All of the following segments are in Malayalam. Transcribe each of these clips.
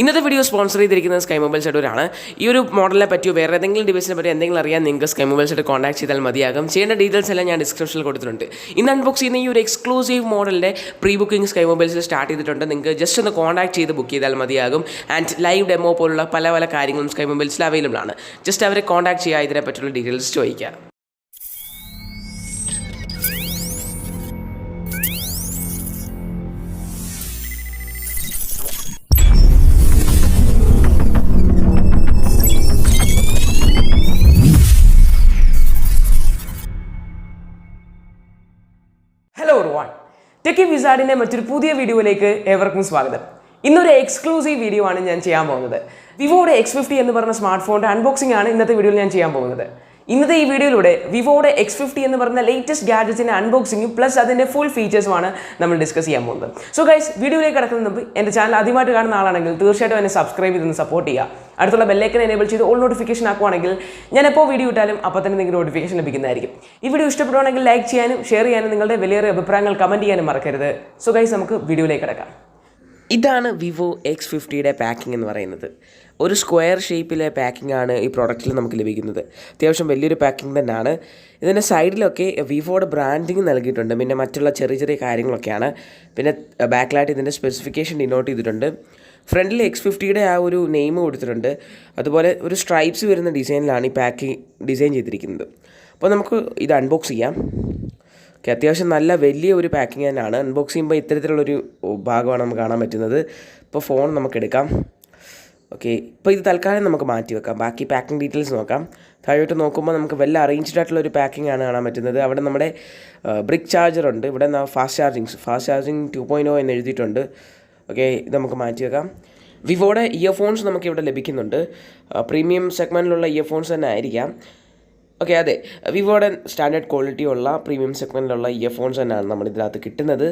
ഇന്നത്തെ വീഡിയോ സ്പോൺസർ ചെയ്തിരിക്കുന്നത് Skymobiles ആണ്. ഈ ഒരു മോഡലിനെ പറ്റിയോ വേറെ ഏതെങ്കിലും ഡിവൈസിനെ പറ്റി എന്തെങ്കിലും അറിയാൻ നിങ്ങൾക്ക് Skymobiles കോൺടാക്ട് ചെയ്താൽ മതിയാകും. ചെയ്യേണ്ട ഡീറ്റെയിൽസ് എല്ലാം ഞാൻ ഡിസ്ക്രിപ്ഷനിൽ കൊടുത്തിട്ടുണ്ട്. ഇന്ന് അൺബോക്സ് ചെയ്യുന്ന ഈ ഒരു എക്സ്ക്ലൂസീവ് മോഡലിൻ്റെ പ്രീ ബുക്കിംഗ് Skymobiles സ്റ്റാർട്ട് ചെയ്തിട്ടുണ്ട്. നിങ്ങൾക്ക് ജസ്റ്റ് ഒന്ന് കോൺടാക്ട് ചെയ്ത് ബുക്ക് ചെയ്താൽ മതിയാകും. ആൻഡ് ലൈവ് ഡെമോ പോലുള്ള പല കാര്യങ്ങളും Skymobiles അവൈലബിൾ ആണ്. ജസ്റ്റ് അവരെ കോൺടാക്ട് ചെയ്യുക, ഇതിനെ പറ്റിയുള്ള ഡീറ്റെയിൽസ് ചോദിക്കുക. ഹലോ എവരിവൺ, ടെക്കി വിസാർഡിൻ്റെ മറ്റൊരു പുതിയ വീഡിയോയിലേക്ക് ഏവർക്കും സ്വാഗതം. ഇന്നൊരു എക്സ്ക്ലൂസീവ് വീഡിയോ ആണ് ഞാൻ ചെയ്യാൻ പോകുന്നത്. വിവോയുടെ X50 എന്ന് പറഞ്ഞ സ്മാർട്ട് ഫോണിൻ്റെ അൺബോക്സിംഗ് ആണ് ഇന്നത്തെ വീഡിയോയിൽ ഞാൻ ചെയ്യാൻ പോകുന്നത്. ഇന്നത്തെ ഈ വീഡിയോയിലൂടെ വിവോയുടെ X50 എന്ന് പറയുന്ന ലേറ്റസ്റ്റ് ഗാഡ്ജറ്റിൻ്റെ അൺബോക്സിങ്ങും പ്ലസ് അതിൻ്റെ ഫുൾ ഫീച്ചേഴ്സുമാണ് നമ്മൾ ഡിസ്കസ് ചെയ്യാൻ പോകുന്നത്. സോ ഗൈസ്, വീഡിയോയിലേക്ക് കിടക്കുന്നതിന് മുമ്പ് എൻ്റെ ചാനൽ ആദ്യമായിട്ട് കാണുന്ന ആളാണെങ്കിൽ തീർച്ചയായിട്ടും എന്നെ സബ്സ്ക്രൈബ് ചെയ്തൊന്ന് സപ്പോർട്ട് ചെയ്യുക. അടുത്തുള്ള ബെല്ലൈക്കൻ എനേബിൾ ചെയ്ത് ഓൾ നോട്ടിഫിക്കേഷൻ ആക്കുവാണെങ്കിൽ ഞാൻ എപ്പോൾ വീഡിയോ ഇട്ടാലും അപ്പോൾ തന്നെ നിങ്ങൾക്ക് നോട്ടിഫിക്കേഷൻ ലഭിക്കുന്നതായിരിക്കും. ഈ വീഡിയോ ഇഷ്ടപ്പെടുവാണെങ്കിൽ ലൈക്ക് ചെയ്യാനും ഷെയർ ചെയ്യാനും നിങ്ങളുടെ വലിയ അഭിപ്രായങ്ങൾ കമൻറ്റ് ചെയ്യാനും മറക്കരുത്. സോ ഗൈസ്, നമുക്ക് വീഡിയോയിലേക്ക് കിടക്കാം. ഇതാണ് വിവോ X50യുടെ പാക്കിംഗ് എന്ന് പറയുന്നത്. ഒരു സ്ക്വയർ ഷേപ്പിലെ പാക്കിംഗ് ആണ് ഈ പ്രോഡക്റ്റിൽ നമുക്ക് ലഭിക്കുന്നത്. അത്യാവശ്യം വലിയൊരു പാക്കിംഗ് തന്നെയാണ്. ഇതിൻ്റെ സൈഡിലൊക്കെ വിവോയുടെ ബ്രാൻഡിങ് നൽകിയിട്ടുണ്ട്. പിന്നെ മറ്റുള്ള ചെറിയ കാര്യങ്ങളൊക്കെയാണ്. പിന്നെ ബാക്കിലായിട്ട് ഇതിൻ്റെ സ്പെസിഫിക്കേഷൻ ഡിനോട്ട് ചെയ്തിട്ടുണ്ട്. ഫ്രണ്ടിൽ X50യുടെ ആ ഒരു നെയിം കൊടുത്തിട്ടുണ്ട്. അതുപോലെ ഒരു സ്ട്രൈപ്സ് വരുന്ന ഡിസൈനിലാണ് ഈ പാക്കിംഗ് ഡിസൈൻ ചെയ്തിരിക്കുന്നത്. അപ്പോൾ നമുക്ക് ഇത് അൺബോക്സ് ചെയ്യാം. ഓക്കെ, അത്യാവശ്യം നല്ല വലിയ ഒരു പാക്കിംഗ് തന്നെയാണ്. അൺബോക്സ് ചെയ്യുമ്പോൾ ഇത്തരത്തിലുള്ളൊരു ഭാഗമാണ് നമുക്ക് കാണാൻ പറ്റുന്നത്. ഇപ്പോൾ ഫോൺ നമുക്കെടുക്കാം. ഓക്കെ, ഇപ്പോൾ ഇത് തൽക്കാലം നമുക്ക് മാറ്റി വെക്കാം. ബാക്കി പാക്കിംഗ് ഡീറ്റെയിൽസ് നോക്കാം. താഴോട്ട് നോക്കുമ്പോൾ നമുക്ക് വെൽ അറേഞ്ച്ഡ് ആയിട്ടുള്ള ഒരു പാക്കിംഗ് ആണ് കാണാൻ പറ്റുന്നത്. അവിടെ നമ്മുടെ ബ്രിക്ക് ചാർജർ ഉണ്ട്. ഇവിടെ ഫാസ്റ്റ് ചാർജിങ് 2.0 എന്ന് എഴുതിയിട്ടുണ്ട്. ഓക്കെ, ഇത് നമുക്ക് മാറ്റി വെക്കാം. വിവോയുടെ ഇയർഫോൺസ് നമുക്കിവിടെ ലഭിക്കുന്നുണ്ട്. പ്രീമിയം സെഗ്മെൻറ്റിലുള്ള ഇയർഫോൺസ് തന്നെ ആയിരിക്കാം. ഓക്കെ, അതെ, വിവോയുടെ സ്റ്റാൻഡേർഡ് ക്വാളിറ്റി ഉള്ള പ്രീമിയം സെഗ്മെൻറ്റിലുള്ള ഇയർഫോൺസ് തന്നെയാണ് നമ്മളിതിനകത്ത് കിട്ടുന്നത്.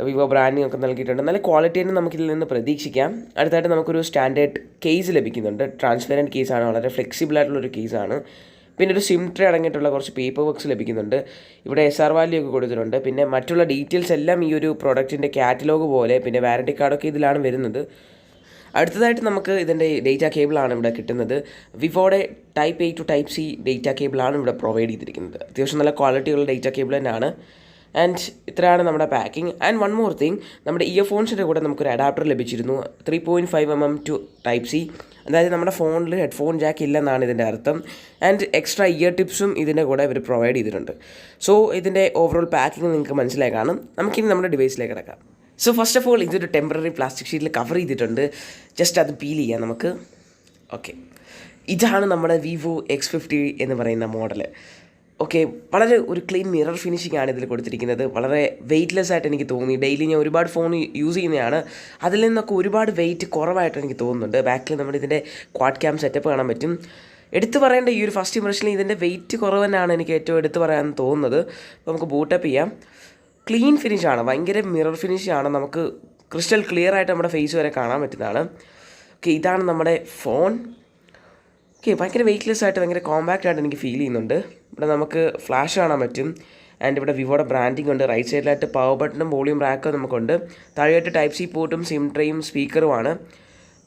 വിവോ ബ്രാൻഡിങ് ഒക്കെ നൽകിയിട്ടുണ്ട്. നല്ല ക്വാളിറ്റി തന്നെ നമുക്കിതിൽ നിന്ന് പ്രതീക്ഷിക്കാം. അടുത്തായിട്ട് നമുക്കൊരു സ്റ്റാൻഡേർഡ് കേസ് ലഭിക്കുന്നുണ്ട്. ട്രാൻസ്പെറൻറ്റ് കേസാണ്, വളരെ ഫ്ലെക്സിബിൾ ആയിട്ടുള്ളൊരു കേസാണ്. പിന്നെ ഒരു സിം ട്രേ അടങ്ങിയിട്ടുള്ള കുറച്ച് പേപ്പർ വർക്ക്സ് ലഭിക്കുന്നുണ്ട്. ഇവിടെ SR വാല്യൂ ഒക്കെ കൊടുത്തിട്ടുണ്ട്. പിന്നെ മറ്റുള്ള ഡീറ്റെയിൽസ് എല്ലാം ഈ ഒരു പ്രോഡക്റ്റിൻ്റെ കാറ്റലോഗ് പോലെ, പിന്നെ വാറണ്ടി കാർഡൊക്കെ ഇതിലാണ് വരുന്നത്. അടുത്തതായിട്ട് നമുക്ക് ഇതിൻ്റെ ഡേറ്റ കേബിളാണ് ഇവിടെ കിട്ടുന്നത്. വിവോയുടെ Type A to Type C data കേബിളാണ് ഇവിടെ പ്രൊവൈഡ് ചെയ്തിരിക്കുന്നത്. അത്യാവശ്യം നല്ല ക്വാളിറ്റിയുള്ള ഡേറ്റ കേബിൾ തന്നെയാണ്. ആൻഡ് ഇത്രയാണ് നമ്മുടെ packing. And one more thing, നമ്മുടെ ഇയർഫോൺസിൻ്റെ കൂടെ നമുക്കൊരു അഡാപ്റ്റർ ലഭിച്ചിരുന്നു. 3.5 mm to Type C. അതായത് നമ്മുടെ ഫോണിൽ ഹെഡ്ഫോൺ ജാക്ക് ഇല്ലെന്നാണ് ഇതിൻ്റെ അർത്ഥം. ആൻഡ് എക്സ്ട്രാ ഇയർ ടിപ്സും ഇതിൻ്റെ കൂടെ ഇവർ പ്രൊവൈഡ് ചെയ്തിട്ടുണ്ട്. സോ ഇതിൻ്റെ ഓവറോൾ പാക്കിംഗ് നിങ്ങൾക്ക് മനസ്സിലായി കാണും. നമുക്കിനി നമ്മുടെ ഡിവൈസിലേക്ക് കിടക്കാം. സോ ഫസ്റ്റ് ഓഫ് ഓൾ ഇതൊരു ടെമ്പററി പ്ലാസ്റ്റിക് ഷീറ്റിൽ കവർ ചെയ്തിട്ടുണ്ട്. ജസ്റ്റ് അത് പീൽ ചെയ്യാം നമുക്ക്. ഓക്കെ, ഇതാണ് നമ്മുടെ വിവോ X50 എന്ന് പറയുന്ന മോഡൽ. ഓക്കെ, വളരെ ഒരു ക്ലീൻ മിറർ ഫിനിഷിംഗ് ആണ് ഇതിൽ കൊടുത്തിരിക്കുന്നത്. വളരെ വെയ്റ്റ്ലെസ് ആയിട്ട് എനിക്ക് തോന്നി. ഡെയിലി ഞാൻ ഒരുപാട് ഫോൺ യൂസ് ചെയ്യുന്നതാണ്. അതിൽ നിന്നൊക്കെ ഒരുപാട് വെയിറ്റ് കുറവായിട്ട് എനിക്ക് തോന്നുന്നുണ്ട്. ബാക്കിൽ നമ്മുടെ ഇതിൻ്റെ ക്വാഡ് ക്യാം സെറ്റപ്പ് കാണാൻ പറ്റും. എടുത്തു പറയേണ്ട ഈ ഒരു ഫസ്റ്റ് ഇംപ്രഷനിൽ ഇതിൻ്റെ വെയിറ്റ് കുറവ് തന്നെയാണ് എനിക്ക് ഏറ്റവും എടുത്തു പറയാൻ തോന്നുന്നത്. അപ്പോൾ നമുക്ക് ബൂട്ടപ്പ് ചെയ്യാം. ക്ലീൻ ഫിനിഷാണ്, ഭയങ്കര മിറർ ഫിനിഷാണ്. നമുക്ക് ക്രിസ്റ്റൽ ക്ലിയർ ആയിട്ട് നമ്മുടെ ഫേസ് വരെ കാണാൻ പറ്റുന്നതാണ്. ഓക്കെ, ഇതാണ് നമ്മുടെ ഫോൺ. ഓക്കെ, ഭയങ്കര വെയ്റ്റ്ലെസ് ആയിട്ട് ഭയങ്കര കോമ്പാക്റ്റ് ആയിട്ട് എനിക്ക് ഫീൽ ചെയ്യുന്നുണ്ട്. ഇവിടെ നമുക്ക് ഫ്ലാഷ് കാണാൻ പറ്റും. ആൻഡ് ഇവിടെ വിവോയുടെ ബ്രാൻഡിങ് ഉണ്ട്. റൈറ്റ് സൈഡിലായിട്ട് പവർ ബട്ടണും വോളിയം റാക്കും നമുക്കുണ്ട്. താഴെയായിട്ട് Type C പോർട്ടും സിം ട്രേയും സ്പീക്കറുമാണ്.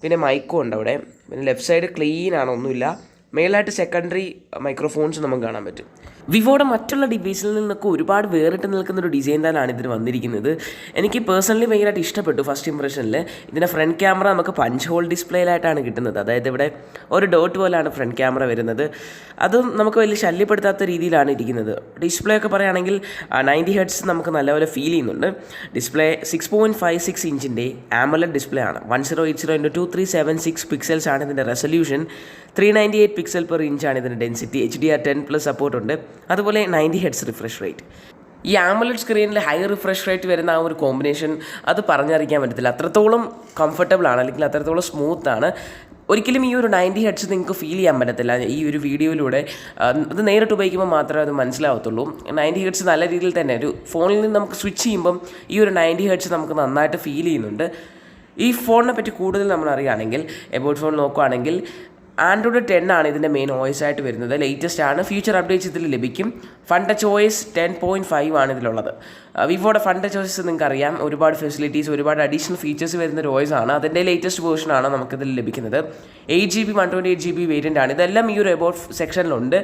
പിന്നെ മൈക്കും ഉണ്ട് അവിടെ. പിന്നെ ലെഫ്റ്റ് സൈഡ് ക്ലീൻ ആണ്, ഒന്നുമില്ല. മെയിലായിട്ട് സെക്കൻഡറി മൈക്രോഫോൺസ് നമുക്ക് കാണാൻ പറ്റും. വിവോയുടെ മറ്റുള്ള ഡിവൈസിൽ നിന്നൊക്കെ ഒരുപാട് വേറിട്ട് നിൽക്കുന്നൊരു ഡിസൈൻ തന്നെയാണ് ഇതിന് വന്നിരിക്കുന്നത്. എനിക്ക് പേഴ്സണലി ഭയങ്കരമായിട്ട് ഇഷ്ടപ്പെട്ടു. ഫസ്റ്റ് ഇംപ്രഷനിൽ ഇതിൻ്റെ ഫ്രണ്ട് ക്യാമറ നമുക്ക് പഞ്ച് ഹോൾ ഡിസ്പ്ലേയിലായിട്ടാണ് കിട്ടുന്നത്. അതായത് ഇവിടെ ഒരു ഡോട്ട് പോലെയാണ് ഫ്രണ്ട് ക്യാമറ വരുന്നത്. അതും നമുക്ക് വലിയ ശല്യപ്പെടുത്താത്ത രീതിയിലാണ് ഇരിക്കുന്നത്. ഡിസ്പ്ലേ ഒക്കെ പറയുകയാണെങ്കിൽ 90 Hz നമുക്ക് നല്ലപോലെ ഫീൽ ചെയ്യുന്നുണ്ട്. ഡിസ്പ്ലേ 6.56 ഇഞ്ചിൻ്റെ AMOLED ഡിസ്പ്ലേ ആണ്. 1080x2376 പിക്സൽസ് ആണ് ഇതിൻ്റെ റെസൊല്യൂഷൻ. 398 പിക്സൽ പെർ ഇഞ്ചാണ് ഇതിൻ്റെ ഡെൻസിറ്റി. HDR10+ സപ്പോർട്ടുണ്ട്. അതുപോലെ 90 Hz റിഫ്രഷ് റേറ്റ്. ഈ AMOLED സ്ക്രീനിൽ ഹൈ റിഫ്രഷ് റേറ്റ് വരുന്ന ആ ഒരു കോമ്പിനേഷൻ അത് പറഞ്ഞറിയിക്കാൻ പറ്റത്തില്ല. അത്രത്തോളം കംഫർട്ടബിൾ ആണ്, അല്ലെങ്കിൽ അത്രത്തോളം സ്മൂത്ത് ആണ്. ഒരിക്കലും ഈ ഒരു 90 Hz നിങ്ങൾക്ക് ഫീൽ ചെയ്യാൻ പറ്റത്തില്ല ഈ ഒരു വീഡിയോയിലൂടെ. അത് നേരിട്ട് ഉപയോഗിക്കുമ്പോൾ മാത്രമേ അത് മനസ്സിലാവത്തുള്ളൂ. 90 Hz നല്ല രീതിയിൽ തന്നെ ഒരു ഫോണിൽ നിന്ന് നമുക്ക് സ്വിച്ച് ചെയ്യുമ്പം ഈ ഒരു 90 Hz നമുക്ക് നന്നായിട്ട് ഫീൽ ചെയ്യുന്നുണ്ട്. ഈ ഫോണിനെ പറ്റി കൂടുതൽ നമ്മൾ അറിയുകയാണെങ്കിൽ, എബൌട്ട് ഫോൺ നോക്കുകയാണെങ്കിൽ ആൻഡ്രോയിഡ് 10 ആണ് ഇതിൻ്റെ മെയിൻ OS ആയിട്ട് വരുന്നത്. ലേറ്റസ്റ്റ് ആണ്. ഫ്യൂച്ചർ അപ്ഡേറ്റ്സ് ഇതിൽ ലഭിക്കും. ഫൺ ടച്ച് OS 10.5 ആണ് ഇതിലുള്ളത്. വിവോയുടെ ഫൺ ടച്ച് OS നിങ്ങൾക്ക് അറിയാം, ഒരുപാട് ഫെസിലിറ്റീസ്, ഒരുപാട് അഡീഷണൽ ഫീച്ചേഴ്സ് വരുന്ന ഒരു OS ആണ്. അതിൻ്റെ ലേറ്റസ്റ്റ് വേർഷനാണ് നമുക്കിതിൽ ലഭിക്കുന്നത്. 8GB 128GB വേരിയൻ്റ് ആണ്. ഇതെല്ലാം ഈ ഒരു എബൌട്ട് സെക്ഷനിലുണ്ട്.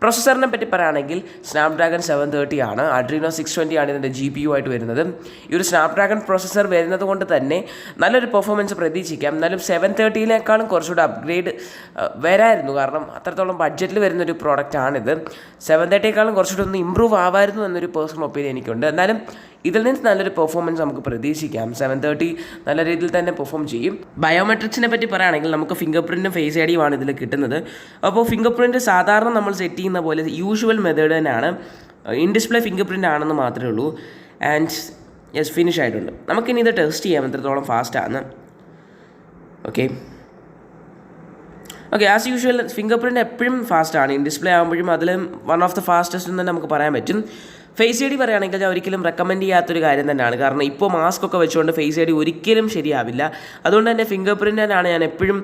പ്രോസസ്സറിനെ പറ്റി പറയുകയാണെങ്കിൽ സ്നാപ്ഡ്രാഗൺ 730 ആണ്. അഡ്രീനോ 620 ആണ് ഇതിൻ്റെ GPU ആയിട്ട് വരുന്നത്. ഈ ഒരു സ്നാപ്ഡ്രാഗൺ പ്രോസസ്സർ വരുന്നത് കൊണ്ട് തന്നെ നല്ലൊരു പെർഫോമൻസ് പ്രതീക്ഷിക്കാം. എന്നാലും 730യേക്കാളും കുറച്ചുകൂടെ അപ്ഗ്രേഡ് വരായിരുന്നു, കാരണം അത്രത്തോളം ബഡ്ജറ്റിൽ വരുന്നൊരു പ്രോഡക്റ്റാണിത്. 730യേക്കാളും കുറച്ചുകൂടെ ഒന്ന് ഇമ്പ്രൂവ് ആവായിരുന്നു എന്നൊരു പേഴ്സണൽ ഒപ്പീനിയൻ എനിക്കുണ്ട്. എന്നാലും ഇതിൽ നിന്ന് നല്ലൊരു പെർഫോമൻസ് നമുക്ക് പ്രതീക്ഷിക്കാം. 730 നല്ല രീതിയിൽ തന്നെ പെർഫോം ചെയ്യും. ബയോമെട്രിക്സിനെ പറ്റി പറയുകയാണെങ്കിൽ നമുക്ക് ഫിംഗർ പ്രിൻറ്റും ഫേസ് ഐ ഡിയുമാണ് ഇതിൽ കിട്ടുന്നത്. അപ്പോൾ ഫിംഗർ പ്രിൻറ്റ് സാധാരണ നമ്മൾ സെറ്റ് ചെയ്യുന്ന പോലെ യൂഷ്വൽ മെത്തേഡ് തന്നെയാണ്. ഇൻ ഡിസ്പ്ലേ ഫിംഗർ പ്രിൻ്റ് ആണെന്ന് മാത്രമേ ഉള്ളൂ. ആൻഡ് യെസ്, ഫിനിഷ് ആയിട്ടുണ്ട്. നമുക്കിനി ഇത് ടെസ്റ്റ് ചെയ്യാം എത്രത്തോളം ഫാസ്റ്റാണ്. Okay, as usual finger print എപ്പോഴും ഫാസ്റ്റാണ്. ഇൻ ഡിസ്പ്ലേ ആകുമ്പോഴും അതിലും വൺ ഓഫ് ദ ഫാസ്റ്റസ്റ്റ് എന്ന് തന്നെ നമുക്ക് പറയാൻ പറ്റും. ഫേസ് ഐ ഡി പറയുകയാണെങ്കിൽ ഞാൻ ഒരിക്കലും റെക്കമെൻഡ് ചെയ്യാത്തൊരു കാര്യം തന്നെയാണ്. കാരണം ഇപ്പോൾ മാസ്ക് ഒക്കെ വെച്ചുകൊണ്ട് ഫേസ് ഐ ഡി ഒരിക്കലും ശരിയാവില്ല. അതുകൊണ്ട് തന്നെ ഫിംഗർ പ്രിൻ്റാണ് ഞാൻ എപ്പോഴും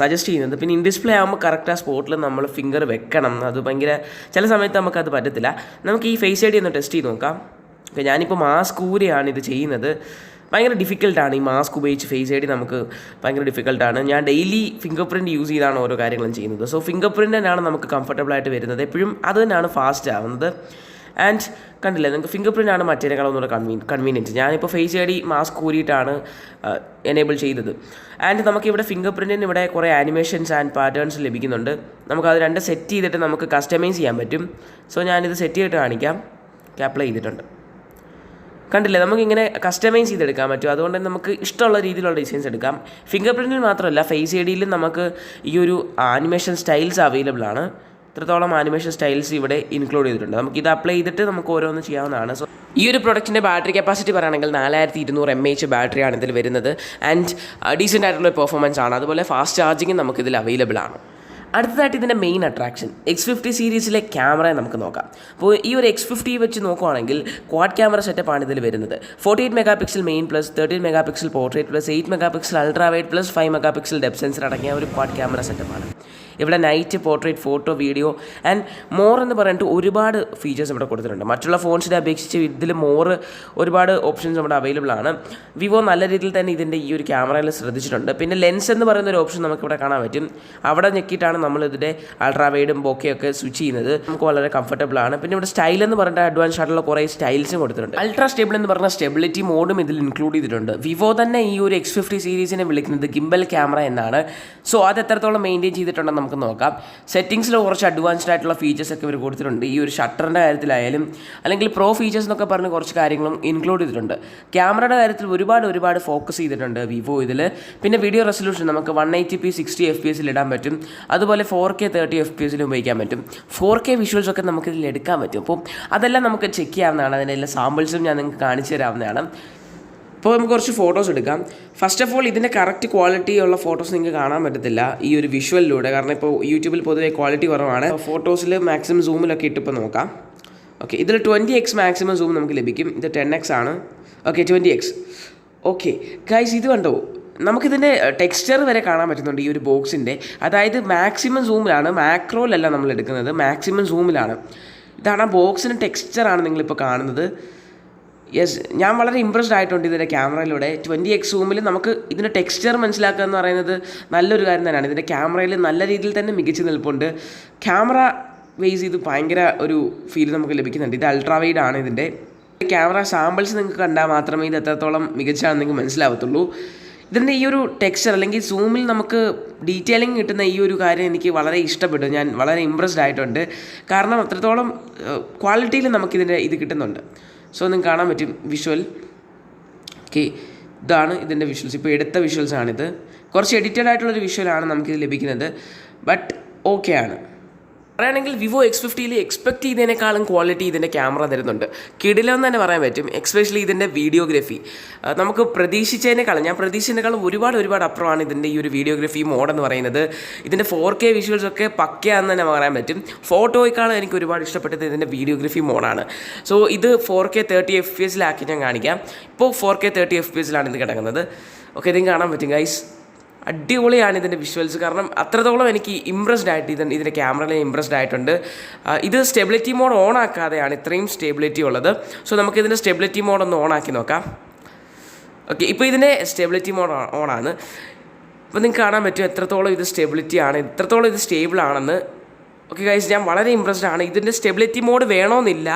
സജസ്റ്റ് ചെയ്യുന്നത്. പിന്നെ ഇൻ ഡിസ്പ്ലേ ആകുമ്പോൾ കറക്റ്റ് ആ സ്പോട്ടിൽ നമ്മൾ ഫിംഗർ വെക്കണം. അത് ഭയങ്കര ചില സമയത്ത് നമുക്കത് പറ്റത്തില്ല. നമുക്ക് ഈ ഫേസ് ഐ ഡി ഒന്ന് ടെസ്റ്റ് ചെയ്ത് നോക്കാം. ഓക്കെ, ഞാനിപ്പോൾ മാസ്ക് ഊരിയാണ് ഇത് ചെയ്യുന്നത്. ഭയങ്കര ഡിഫിക്കൽട്ടാണ് ഈ മാസ്ക് ഉപയോഗിച്ച് ഫേസ് ഐ ഡി നമുക്ക് ഭയങ്കര ഡിഫിക്കൽട്ടാണ്. ഞാൻ ഡെയിലി ഫിംഗർ പ്രിൻറ്റ് യൂസ് ചെയ്താണ് ഓരോ കാര്യങ്ങളും ചെയ്യുന്നത്. സോ ഫിംഗർ പ്രിൻ്റ് തന്നെയാണ് നമുക്ക് കംഫർട്ടബിളായിട്ട് വരുന്നത്. എപ്പോഴും അത് തന്നെയാണ് ഫാസ്റ്റ് ആവുന്നത്. ആൻഡ് കണ്ടില്ലേ, നിങ്ങൾക്ക് ഫിംഗർ പ്രിൻ്റ് ആണ് മറ്റേനേക്കാളൊന്നുകൂടെ കൺവീനിയൻറ്റ്. ഞാനിപ്പോൾ ഫേസ് ഐ ഡി മാസ്ക് കൂടിയിട്ടാണ് എനേബിൾ ചെയ്തത്. ആൻഡ് നമുക്കിവിടെ ഫിംഗർ പ്രിൻറ്റിന് ഇവിടെ കുറേ ആനിമേഷൻസ് ആൻഡ് പാറ്റേൺസ് ലഭിക്കുന്നുണ്ട്. നമുക്കത് രണ്ട് സെറ്റ് ചെയ്തിട്ട് നമുക്ക് കസ്റ്റമൈസ് ചെയ്യാൻ പറ്റും. സോ ഞാനിത് സെറ്റ് ചെയ്തിട്ട് കാണിക്കാം. അപ്ലൈ ചെയ്തിട്ടുണ്ട്. കണ്ടില്ലേ, നമുക്കിങ്ങനെ കസ്റ്റമൈസ് ചെയ്തെടുക്കാൻ പറ്റും. അതുകൊണ്ട് തന്നെ നമുക്ക് ഇഷ്ടമുള്ള രീതിയിലുള്ള ഡിസൈൻസ് എടുക്കാം. ഫിംഗർ പ്രിൻറ്റിൽ മാത്രമല്ല, ഫേസ് ഐ ഡിയിലും നമുക്ക് ഈ ഒരു ആനിമേഷൻ സ്റ്റൈൽസ് അവൈലബിൾ ആണ്. ഇത്രത്തോളം ആനിമേഷൻ സ്റ്റൈൽസ് ഇവിടെ ഇൻക്ലൂഡ് ചെയ്തിട്ടുണ്ട്. നമുക്കിത് അപ്ലൈ ചെയ്തിട്ട് നമുക്ക് ഓരോന്ന് ചെയ്യാവുന്നതാണ്. സോ ഈ ഒരു പ്രൊഡക്റ്റിൻ്റെ ബാറ്ററി കപ്പാസിറ്റി പറയുകയാണെങ്കിൽ 4200 mAh ബാറ്ററിയാണ് ഇതിൽ വരുന്നത്. ആൻഡ് ഡീസൻ്റ് ആയിട്ടുള്ള പെർഫോമൻസ് ആണ്. അതുപോലെ ഫാസ്റ്റ് ചാർജിങ്ങും നമുക്കിതിൽ അവൈലബിൾ ആണ്. അടുത്തതായിട്ട് ഇതിൻ്റെ മെയിൻ അട്രാക്ഷൻ X50 സീരീസിലെ ക്യാമറയെ നമുക്ക് നോക്കാം. അപ്പോൾ ഈ ഒരു X50 വെച്ച് നോക്കുവാണെങ്കിൽ ക്വാഡ് ക്യാമറ സെറ്റപ്പാണ് ഇതിൽ വരുന്നത്. 48 MP main plus 13 MP portrait plus 8 MP ultra wide plus 5 MP depth sensor അടങ്ങിയ ഒരു ക്വാഡ് ക്യാമറ സെറ്റപ്പാണ്. ഇവിടെ night, portrait, photo, video and more എന്ന് പറഞ്ഞിട്ട് ഒരുപാട് ഫീച്ചേഴ്സ് ഇവിടെ കൊടുത്തിട്ടുണ്ട്. മറ്റുള്ള ഫോൺസിനെ അപേക്ഷിച്ച് ഇതിൽ ഒരുപാട് ഓപ്ഷൻസ് ഇവിടെ അവൈലബിൾ ആണ്. വിവോ നല്ല രീതിയിൽ തന്നെ ഇതിൻ്റെ ഈ ഒരു ക്യാമറയിൽ ശ്രദ്ധിച്ചിട്ടുണ്ട്. പിന്നെ ലെൻസ് എന്ന് പറയുന്ന ഒരു ഓപ്ഷൻ നമുക്കിവിടെ കാണാൻ പറ്റും. അവിടെ ഞെക്കിയിട്ടാണ് നമ്മൾ ഇതിൻ്റെ അൾട്രാ വൈഡും ബോക്കെയൊക്കെ സ്വിച്ച് ചെയ്യുന്നത്. നമുക്ക് വളരെ കംഫർട്ടബിൾ ആണ്. പിന്നെ ഇവിടെ സ്റ്റൈൽ എന്ന് പറഞ്ഞിട്ട് അഡ്വാൻസ് ആയിട്ടുള്ള കുറേ സ്റ്റൈൽസും കൊടുത്തിട്ടുണ്ട്. അൾട്രാ സ്റ്റേബിൾ എന്ന് പറഞ്ഞ സ്റ്റെബിലിറ്റി മോഡും ഇതിൽ ഇൻക്ലൂഡ് ചെയ്തിട്ടുണ്ട്. വിവോ തന്നെ ഈ ഒരു X50 സീരീസിനെ വിളിക്കുന്നത് ഗിംബൽ ക്യാമറ എന്നാണ്. സോ അത് എത്രത്തോളം മെയിൻറ്റെയിൻ ചെയ്തിട്ടുണ്ടെന്ന് നമുക്ക് നോക്കാം. സെറ്റിംഗ്സിൽ കുറച്ച് അഡ്വാൻസ്ഡ് ആയിട്ടുള്ള ഫീച്ചേഴ്സ് ഒക്കെ ഇവർ കൊടുത്തിട്ടുണ്ട്. ഈ ഒരു ഷട്ടറിൻ്റെ കാര്യത്തിലായാലും അല്ലെങ്കിൽ പ്രോ ഫീച്ചേഴ്സ് എന്നൊക്കെ പറഞ്ഞ് കുറച്ച് കാര്യങ്ങളും ഇൻക്ലൂഡ് ചെയ്തിട്ടുണ്ട്. ക്യാമറയുടെ കാര്യത്തിൽ ഒരുപാട് ഫോക്കസ് ചെയ്തിട്ടുണ്ട് വിവോ ഇതിൽ. പിന്നെ വീഡിയോ റെസൊല്യൂഷൻ നമുക്ക് 180p 60 FPS ഇടാൻ പറ്റും. അതുപോലെ 4K 30 FPS ഉപയോഗിക്കാൻ പറ്റും. 4K വിഷ്വൽസ് ഒക്കെ നമുക്ക് ഇതിൽ എടുക്കാൻ പറ്റും. അപ്പോൾ അതെല്ലാം നമുക്ക് ചെക്ക് ചെയ്യാവുന്നതാണ്. അതിൻ്റെ എല്ലാ സാമ്പിൾസും ഞാൻ നിങ്ങൾക്ക് കാണിച്ചു തരാവുന്നതാണ്. ഇപ്പോൾ നമുക്ക് കുറച്ച് ഫോട്ടോസ് എടുക്കാം. ഫസ്റ്റ് ഓഫ് ഓൾ ഇതിൻ്റെ കറക്റ്റ് ക്വാളിറ്റി ഉള്ള ഫോട്ടോസ് നിങ്ങൾക്ക് കാണാൻ പറ്റത്തില്ല ഈ ഒരു വിഷ്വലിലൂടെ, കാരണം ഇപ്പോൾ യൂട്യൂബിൽ പൊതുവെ ക്വാളിറ്റി കുറവാണ്. ഫോട്ടോസിൽ മാക്സിമം സൂമിലൊക്കെ ഇട്ടിപ്പോൾ നോക്കാം. ഓക്കെ, ഇതിൽ 20x മാക്സിമം സൂം നമുക്ക് ലഭിക്കും. ഇത് 10x ആണ്. Okay, 20x. ഓക്കെ ഗൈസ്, ഇത് കണ്ടോ, നമുക്കിതിൻ്റെ ടെക്സ്ചർ വരെ കാണാൻ പറ്റുന്നുണ്ട് ഈ ഒരു ബോക്സിൻ്റെ. അതായത് മാക്സിമം സൂമിലാണ്, മാക്രോയിലല്ല നമ്മൾ എടുക്കുന്നത്, മാക്സിമം സൂമിലാണ്. ഇതാണ് ആ ബോക്സിൻ്റെ ടെക്സ്ചറാണ് നിങ്ങളിപ്പോൾ കാണുന്നത്. യെസ്, ഞാൻ വളരെ ഇമ്പ്രസ്ഡ് ആയിട്ടുണ്ട് ഇതിൻ്റെ ക്യാമറയിലൂടെ. 20x സൂമിൽ നമുക്ക് ഇതിൻ്റെ ടെക്സ്ചർ മനസ്സിലാക്കുക എന്ന് പറയുന്നത് നല്ലൊരു കാര്യം തന്നെയാണ്. ഇതിൻ്റെ ക്യാമറയിൽ നല്ല രീതിയിൽ തന്നെ മികച്ചു നിൽപ്പുണ്ട്. ക്യാമറ വേസ് ചെയ്ത് ഭയങ്കര ഒരു ഫീൽ നമുക്ക് ലഭിക്കുന്നുണ്ട്. ഇത് അൾട്രാ വൈഡ് ആണ്. ഇതിൻ്റെ ക്യാമറ സാമ്പിൾസ് നിങ്ങൾക്ക് കണ്ടാൽ മാത്രമേ ഇത് എത്രത്തോളം മികച്ചാണെന്ന് നിങ്ങൾക്ക് മനസ്സിലാവത്തുള്ളൂ. ഇതിൻ്റെ ഈ ഒരു ടെക്സ്ചർ അല്ലെങ്കിൽ സൂമിൽ നമുക്ക് ഡീറ്റെയിലിംഗ് കിട്ടുന്ന ഈ ഒരു കാര്യം എനിക്ക് വളരെ ഇഷ്ടപ്പെട്ടു. ഞാൻ വളരെ ഇമ്പ്രസ്ഡ് ആയിട്ടുണ്ട്. കാരണം അത്രത്തോളം ക്വാളിറ്റിയിൽ നമുക്കിതിൻ്റെ ഇത് കിട്ടുന്നുണ്ട്. സോ നിങ്ങൾക്ക് കാണാൻ പറ്റും വിഷ്വൽ. ഓക്കെ, ഇതാണ് ഇതിൻ്റെ വിഷ്വൽസ്. ഇപ്പോൾ എടുത്ത വിഷ്വൽസാണിത്. കുറച്ച് എഡിറ്റഡ് ആയിട്ടുള്ളൊരു വിഷ്വലാണ് നമുക്കിത് ലഭിക്കുന്നത്. ബട്ട് ഓക്കെ ആണ്. പറയുകയാണെങ്കിൽ വിവോ X50 എക്സ്പെക്ട് ചെയ്തതിനേക്കാളും ക്വാളിറ്റി ഇതിൻ്റെ ക്യാമറ തരുന്നുണ്ട്. കിടിലെന്ന് തന്നെ പറയാൻ പറ്റും. എക്സ്പെഷ്യലി ഇതിൻ്റെ വീഡിയോഗ്രഫി നമുക്ക് ഞാൻ പ്രതീക്ഷിച്ചതിനേക്കാളും ഒരുപാട് അപ്പുറമാണ് ഇതിൻ്റെ ഈ ഒരു വീഡിയോഗ്രഫി മോഡെന്ന് പറയുന്നത്. ഇതിൻ്റെ 4K വിഷ്വൽസ് ഒക്കെ പക്കയാണെന്ന് തന്നെ പറയാൻ പറ്റും. ഫോട്ടോയേക്കാളും എനിക്ക് ഒരുപാട് ഇഷ്ടപ്പെട്ടത് ഇതിൻ്റെ വീഡിയോഗ്രഫി മോഡാണ്. സോ ഇത് 4K 30 FPS ഞാൻ കാണിക്കാം. ഇപ്പോൾ 4K 30 FPS ഇത് കിടക്കുന്നത്. ഓക്കെ, ഇതിന് കാണാൻ പറ്റും ഗൈസ്. അടിപൊളിയാണ് ഇതിൻ്റെ വിഷ്വൽസ്. കാരണം അത്രത്തോളം എനിക്ക് ഇമ്പ്രസ്ഡ് ആയിട്ട് ഇതിൻ്റെ ക്യാമറയിൽ ഇമ്പ്രസ്ഡ് ആയിട്ടുണ്ട്. ഇത് സ്റ്റെബിലിറ്റി മോഡ് ഓൺ ആക്കാതെയാണ് ഇത്രയും സ്റ്റെബിലിറ്റി ഉള്ളത്. സോ നമുക്ക് ഇതിൻ്റെ സ്റ്റെബിലിറ്റി മോഡ് ഒന്ന് ഓൺ ആക്കി നോക്കാം. ഓക്കെ, ഇപ്പോൾ ഇതിൻ്റെ സ്റ്റെബിലിറ്റി മോഡ് ഓണാണ്. അപ്പോൾ നിങ്ങൾക്ക് കാണാൻ പറ്റും എത്രത്തോളം ഇത് സ്റ്റെബിലിറ്റിയാണ്, എത്രത്തോളം ഇത് സ്റ്റേബിൾ ആണെന്ന്. ഓക്കെ ഗൈസ്, ഞാൻ വളരെ ഇമ്പ്രസ്ഡ് ആണ്. ഇതിൻ്റെ സ്റ്റെബിലിറ്റി മോഡ് വേണമെന്നില്ല,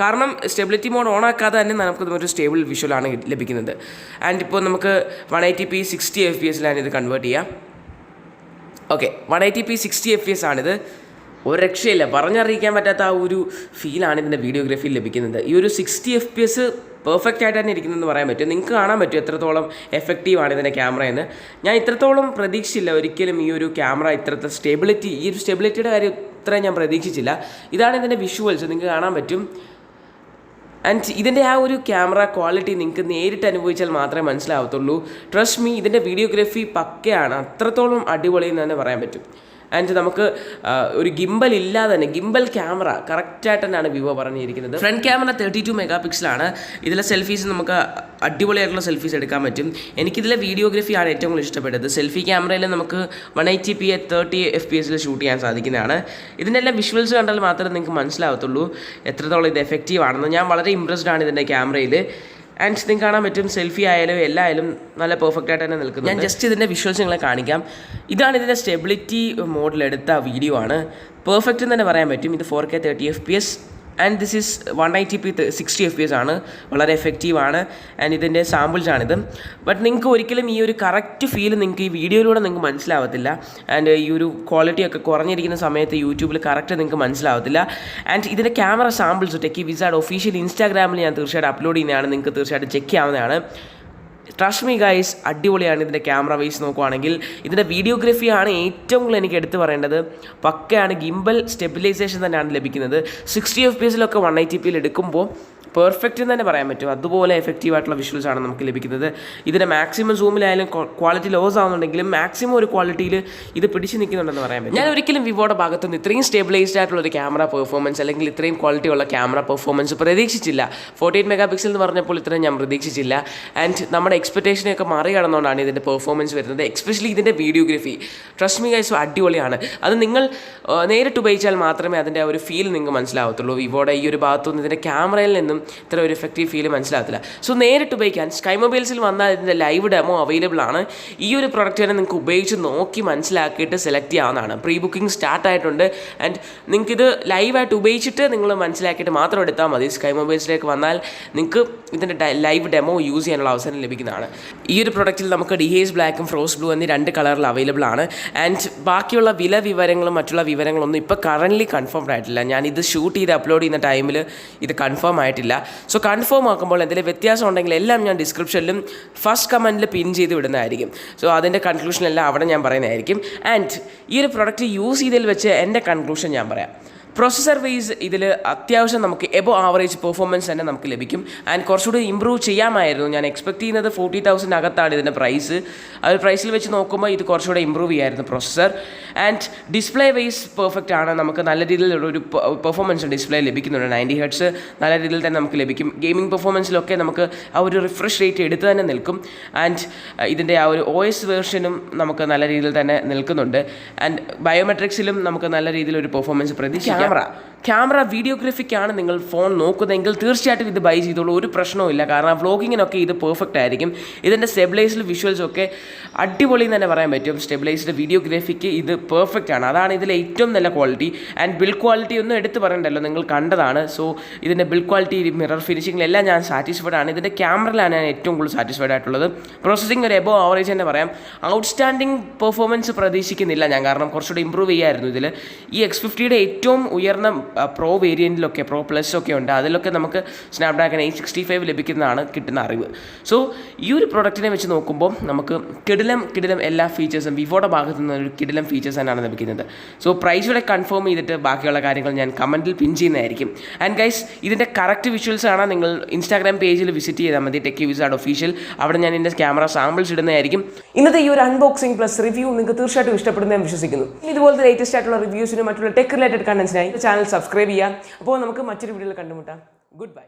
കാരണം സ്റ്റെബിലിറ്റി മോഡ് ഓൺ ആക്കാതെ തന്നെ നമുക്ക് ഒരു സ്റ്റേബിൾ വിഷ്വലാണ് ലഭിക്കുന്നത്. ആൻഡ് ഇപ്പോൾ നമുക്ക് 180p 60 FPS ഇത് കൺവേർട്ട് ചെയ്യാം. ഓക്കെ, 180p 60 FPS ആണിത്. ഒരു രക്ഷയില്ല, പറഞ്ഞറിയിക്കാൻ പറ്റാത്ത ആ ഒരു ഫീലാണ് ഇതിൻ്റെ വീഡിയോഗ്രാഫിയിൽ ലഭിക്കുന്നത്. ഈ ഒരു 60 FPS പെർഫെക്റ്റ് ആയിട്ട് തന്നെ ഇരിക്കുന്നതെന്ന് പറയാൻ പറ്റും. നിങ്ങൾക്ക് കാണാൻ പറ്റും എത്രത്തോളം എഫക്റ്റീവാണ് ഇതിൻ്റെ ക്യാമറയെന്ന്. ഞാൻ ഇത്രത്തോളം പ്രതീക്ഷിച്ചില്ല ഒരിക്കലും ഈ ഒരു ക്യാമറ ഇത്രത്തെ സ്റ്റെബിലിറ്റി, ഈ ഒരു സ്റ്റെബിലിറ്റിയുടെ കാര്യം ഇത്രയും ഞാൻ പ്രതീക്ഷിച്ചില്ല. ഇതാണ് ഇതിൻ്റെ വിഷ്വൽസ്, നിങ്ങൾക്ക് കാണാൻ പറ്റും. ആൻഡ് ഇതിൻ്റെ ആ ഒരു ക്യാമറ ക്വാളിറ്റി നിങ്ങൾക്ക് നേരിട്ട് അനുഭവിച്ചാൽ മാത്രമേ മനസ്സിലാവത്തുള്ളൂ. ട്രസ്റ്റ് മീ, ഇതിൻ്റെ വീഡിയോഗ്രാഫി പക്കയാണ്, അത്രത്തോളം അടിപൊളി എന്ന് തന്നെ പറയാൻ പറ്റും. ആൻഡ് നമുക്ക് ഒരു ഗിംബൽ ഇല്ലാതെ തന്നെ ഗിംബൽ ക്യാമറ കറക്റ്റായിട്ട് തന്നെയാണ് വിവോ പറഞ്ഞിരിക്കുന്നത്. ഫ്രണ്ട് ക്യാമറ 32 മെഗാപിക്സലാണ്. ഇതിലെ സെൽഫീസ് നമുക്ക് അടിപൊളിയായിട്ടുള്ള സെൽഫീസ് എടുക്കാൻ പറ്റും. എനിക്കിതിലെ വീഡിയോഗ്രാഫിയാണ് ഏറ്റവും കൂടുതൽ ഇഷ്ടപ്പെട്ടത്. സെൽഫി ക്യാമറയിൽ നമുക്ക് 180p 30 FPS ഷൂട്ട് ചെയ്യാൻ സാധിക്കുന്നതാണ്. ഇതിൻ്റെ എല്ലാം വിഷ്വൽസ് കണ്ടാൽ മാത്രമേ നിങ്ങൾക്ക് മനസ്സിലാവത്തുള്ളൂ എത്രത്തോളം ഇത് എഫക്റ്റീവ് ആണെന്ന്. ഞാൻ വളരെ ഇമ്പ്രസ്ഡ് ആണ് ഇതിൻ്റെ ക്യാമറയിൽ. ആൻഡ് നിങ്ങൾക്ക് കാണാൻ പറ്റും സെൽഫി ആയാലും എല്ലായാലും നല്ല പെർഫെക്റ്റ് ആയിട്ട് തന്നെ നിൽക്കുന്നു. ഞാൻ ജസ്റ്റ് ഇതിൻ്റെ വിഷ്വൽസ് നിങ്ങളെ കാണിക്കാം. ഇതാണ് ഇതിൻ്റെ സ്റ്റെബിലിറ്റി മോഡിലെടുത്ത വീഡിയോ ആണ്. പെർഫെക്റ്റ് എന്ന് തന്നെ പറയാൻ പറ്റും. ഇത് 4K 30 FPS and this is 180p 60 FPS ആണ്. വളരെ എഫക്റ്റീവാണ്. ആൻഡ് ഇതിൻ്റെ സാമ്പിൾസാണിത്. ബട്ട് നിങ്ങൾക്ക് ഒരിക്കലും ഈ ഒരു കറക്റ്റ് ഫീൽ നിങ്ങൾക്ക് ഈ വീഡിയോയിലൂടെ നിങ്ങൾക്ക് മനസ്സിലാവത്തില്ല. ആൻഡ് ഈ ഒരു ക്വാളിറ്റിയൊക്കെ കുറഞ്ഞിരിക്കുന്ന സമയത്ത് യൂട്യൂബിൽ കറക്റ്റ് നിങ്ങൾക്ക് മനസ്സിലാവത്തില്ല. ആൻഡ് ഇതിൻ്റെ camera samples techie wizard official ഇൻസ്റ്റാഗ്രാമിൽ ഞാൻ തീർച്ചയായിട്ടും അപ്ലോഡ് ചെയ്യുന്നതാണ്. നിങ്ങൾക്ക് തീർച്ചയായിട്ടും ചെക്ക് ചെയ്യാവുന്നതാണ്. ട്രസ്റ്റ് മീ ഗൈസ്, അടിപൊളിയാണ് ഇതിൻ്റെ ക്യാമറ വൈസ് നോക്കുവാണെങ്കിൽ. ഇതിൻ്റെ വീഡിയോഗ്രാഫിയാണ് ഏറ്റവും കൂടുതൽ എനിക്ക് എടുത്തു പറയേണ്ടത്. പക്കയാണ്, ഗിംബൽ സ്റ്റെബിലൈസേഷൻ തന്നെയാണ് ലഭിക്കുന്നത്. 60 FPS 180p എടുക്കുമ്പോൾ പെർഫെക്റ്റ് എന്ന് തന്നെ പറയാൻ പറ്റും. അതുപോലെ എഫക്റ്റീവായിട്ടുള്ള വിഷ്വൽസാണ് നമുക്ക് ലഭിക്കുന്നത്. ഇതിൻ്റെ മാക്സിമം സൂമിലായാലും ക്വാളിറ്റി ലോസ് ആവുന്നുണ്ടെങ്കിലും മാക്സിമം ഒരു ക്വാളിറ്റിയിൽ ഇത് പിടിച്ച് നിൽക്കുന്നുണ്ടെന്ന് പറയാൻ പറ്റും. ഞാൻ ഒരിക്കലും വിവോയുടെ ഭാഗത്തുനിന്ന് ഇത്രയും സ്റ്റെബിലൈസ്ഡ് ആയിട്ടുള്ള ഒരു ക്യാമറ പെർഫോമൻസ് അല്ലെങ്കിൽ ഇത്രയും ക്വാളിറ്റി ഉള്ള ക്യാമറ പെർഫോമൻസ് പ്രതീക്ഷിച്ചില്ല. 48 മെഗാപിക്സൽ എന്ന് പറഞ്ഞപ്പോൾ ഇത്രയും ഞാൻ പ്രതീക്ഷിച്ചില്ല. ആൻഡ് നമ്മുടെ എക്സ്പെക്ടേഷനെയൊക്കെ മറികടന്നുകൊണ്ടാണ് ഇതിൻ്റെ പെർഫോമൻസ് വരുന്നത്. എസ്പെഷ്യലി ഇതിൻ്റെ വീഡിയോഗ്രാഫി ട്രസ്റ്റ് മീ ഗൈസ് അടിപൊളിയാണ്. അത് നിങ്ങൾ നേരിട്ട് ഉപയോഗിച്ചാൽ മാത്രമേ അതിൻ്റെ ഒരു ഫീൽ നിങ്ങൾക്ക് മനസ്സിലാവത്തുള്ളൂ. വിവോയുടെ ഈ ഒരു ഭാഗത്തുനിന്ന് ഇതിൻ്റെ ക്യാമറയിൽ നിന്നും ഇത്ര ഒരു എഫക്റ്റീവ് ഫീൽ മനസ്സിലാകത്തില്ല. സോ നേരിട്ട് ഉപയോഗിക്കാൻ സ്കൈമൊബൈൽസിൽ വന്നാൽ ഇതിൻ്റെ ലൈവ് ഡെമോ അവൈലബിൾ ആണ്. ഈ ഒരു പ്രൊഡക്റ്റ് തന്നെ നിങ്ങൾക്ക് ഉപയോഗിച്ച് നോക്കി മനസ്സിലാക്കിയിട്ട് സെലക്ട് ചെയ്യാവുന്നതാണ്. പ്രീ ബുക്കിംഗ് സ്റ്റാർട്ട് ആയിട്ടുണ്ട്. ആൻഡ് നിങ്ങൾക്കിത് ലൈവായിട്ട് ഉപയോഗിച്ചിട്ട് നിങ്ങൾ മനസ്സിലാക്കിയിട്ട് മാത്രം എടുത്താൽ മതി. സ്കൈമൊബൈൽസിലേക്ക് വന്നാൽ നിങ്ങൾക്ക് ഇതിൻ്റെ ലൈവ് ഡെമോ യൂസ് ചെയ്യാനുള്ള അവസരം ലഭിക്കുന്നതാണ്. ഈ ഒരു പ്രൊഡക്റ്റിൽ നമുക്ക് GLAZEBLACKും ഫ്രോസ്റ്റ് ബ്ലൂ എന്നീ 2 കളറിൽ അവൈലബിൾ ആണ്. ആൻഡ് ബാക്കിയുള്ള വില വിവരങ്ങളും മറ്റുള്ള വിവരങ്ങളൊന്നും ഇപ്പോൾ കറൻ്റ്ലി കൺഫേംഡ് ആയിട്ടില്ല. ഞാനിത് ഷൂട്ട് ചെയ്ത് അപ്ലോഡ് ചെയ്യുന്ന ടൈമിൽ ഇത് കൺഫേം ആയിട്ടില്ല. സോ കൺഫേം ആക്കുമ്പോൾ എന്തെങ്കിലും വ്യത്യാസം ഉണ്ടെങ്കിൽ എല്ലാം ഞാൻ ഡിസ്ക്രിപ്ഷനിലും ഫസ്റ്റ് കമൻറ്റിൽ പിൻ ചെയ്ത് വിടുന്നതായിരിക്കും. സോ അതിൻ്റെ കൺക്ലൂഷനെല്ലാം അവിടെ ഞാൻ പറയുന്നതായിരിക്കും. ആൻഡ് ഈ ഒരു പ്രൊഡക്റ്റ് യൂസ് ചെയ്തതിൽ വെച്ച് എൻ്റെ കൺക്ലൂഷൻ ഞാൻ പറയാം. പ്രോസസ്സർ വൈസ് ഇതിൽ അത്യാവശ്യം നമുക്ക് എബോ ആവറേജ് പെർഫോമൻസ് തന്നെ നമുക്ക് ലഭിക്കും. ആൻഡ് കുറച്ചുകൂടി ഇമ്പ്രൂവ് ചെയ്യാമായിരുന്നു. ഞാൻ എക്സ്പെക്ട് ചെയ്യുന്നത് 40,000 അകത്താണ് ഇതിൻ്റെ പ്രൈസ്. ആ ഒരു പ്രൈസിൽ വെച്ച് നോക്കുമ്പോൾ ഇത് കുറച്ചുകൂടെ ഇമ്പ്രൂവ് ചെയ്യായിരുന്നു processor. And display wise perfect ആണ്. നമുക്ക് നല്ല രീതിയിലുള്ളൊരു പെർഫോമൻസ് ഡിസ്പ്ലേ ലഭിക്കുന്നുണ്ട്. 90 Hz നല്ല രീതിയിൽ തന്നെ നമുക്ക് ലഭിക്കും. ഗെയിമിംഗ് പെർഫോമൻസിലൊക്കെ നമുക്ക് ആ ഒരു റിഫ്രഷ് റേറ്റ് എടുത്ത് തന്നെ നിൽക്കും. ആൻഡ് ഇതിൻ്റെ ആ ഒരു OS വേർഷനും നമുക്ക് നല്ല രീതിയിൽ തന്നെ നിൽക്കുന്നുണ്ട്. ആൻഡ് ബയോമെട്രിക്സിലും നമുക്ക് നല്ല രീതിയിലൊരു പെർഫോമൻസ് പ്രതീക്ഷിക്കാം. ക്യാമറ വീഡിയോഗ്രാഫിക്കാണ് നിങ്ങൾ ഫോൺ നോക്കുന്നതെങ്കിൽ തീർച്ചയായിട്ടും ഇത് ബൈ ചെയ്തോളൂ. ഒരു പ്രശ്നവും ഇല്ല. കാരണം വ്ളോഗിങ്ങിനൊക്കെ ഇത് പെർഫെക്റ്റ് ആയിരിക്കും. ഇതിൻ്റെ സ്റ്റെബിലൈസ്ഡ് വിഷ്വൽസൊക്കെ അടിപൊളി എന്ന് തന്നെ പറയാൻ പറ്റും. സ്റ്റെബിലൈസ്ഡ് വീഡിയോഗ്രാഫിക്ക് ഇത് പെർഫെക്റ്റ് ആണ്. അതാണ് ഇതിലെ ഏറ്റവും നല്ല ക്വാളിറ്റി. ആൻഡ് ബിൽഡ് ക്വാളിറ്റി ഒന്നും എടുത്ത് പറയണ്ടല്ലോ, നിങ്ങൾ കണ്ടതാണ്. സോ ഇതിൻ്റെ ബിൽഡ് ക്വാളിറ്റി, മിറർ ഫിനിഷിങ്ങിലെല്ലാം ഞാൻ സാറ്റിസ്ഫൈഡ് ആണ്. ഇതിൻ്റെ ക്യാമറയിലാണ് ഞാൻ ഏറ്റവും കൂടുതൽ സാറ്റിസ്ഫൈഡ് ആയിട്ടുള്ളത്. പ്രോസസ്സിംഗ് ഒരു എബോ ആവറേജ് തന്നെ പറയാം. ഔട്ട്സ്റ്റാൻഡിങ് പെർഫോമൻസ് പ്രതീക്ഷിക്കുന്നില്ല ഞാൻ, കാരണം കുറച്ചുകൂടി ഇമ്പ്രൂവ് ചെയ്യായിരുന്നു ഇതിൽ. ഈ X50യുടെ ഏറ്റവും ഉയർന്ന പ്രോ വേരിയൻറ്റിലൊക്കെ പ്രോ പ്ലസ് ഒക്കെ ഉണ്ട്. അതിലൊക്കെ നമുക്ക് സ്നാപ്ഡ്രാഗൺ 865 ലഭിക്കുന്നതാണ് കിട്ടുന്ന അറിവ്. സോ ഈ ഒരു പ്രൊഡക്റ്റിനെ വെച്ച് നോക്കുമ്പോൾ നമുക്ക് കിടിലം എല്ലാ ഫീച്ചേഴ്സും വിവോയുടെ ഭാഗത്തു നിന്ന് ഒരു കിടിലം ഫീച്ചേഴ്സ് തന്നെയാണ് ലഭിക്കുന്നത്. സോ പ്രൈസ് കൂടെ കൺഫേം ചെയ്തിട്ട് ബാക്കിയുള്ള കാര്യങ്ങൾ ഞാൻ കമൻറ്റിൽ പിൻ ചെയ്യുന്നതായിരിക്കും. ആൻഡ് ഗൈസ്, ഇതിൻ്റെ കറക്റ്റ് വിഷ്വൽസ് ആണ് നിങ്ങൾ ഇൻസ്റ്റാഗ്രാം പേജിൽ വിസിറ്റ് ചെയ്താൽ മതി, ടെക്കി വിസാർഡ് ഒഫീഷ്യൽ. അവിടെ ഞാൻ എൻ്റെ ക്യാമറ സാമ്പിൾസ് ഇടുന്നതായിരിക്കും. ഇന്നത്തെ ഈ ഒരു അൺബോക്സിംഗ് പ്ലസ് റിവ്യൂ നിങ്ങൾക്ക് തീർച്ചയായിട്ടും ഇഷ്ടപ്പെടുന്ന ഞാൻ വിശ്വസിക്കുന്നു. ഇതുപോലത്തെ ലേറ്റസ്റ്റ് ആയിട്ടുള്ള റിവ്യൂസിനും മറ്റുള്ള ടെക് റിലേറ്റഡ് കണ്ടന്റ്സിനായി ചാനൽ സബ്സ്ക്രൈബ് ചെയ്യാം. അപ്പോൾ നമുക്ക് മറ്റൊരു വീഡിയോയിൽ കണ്ടുമുട്ടാം. Good bye.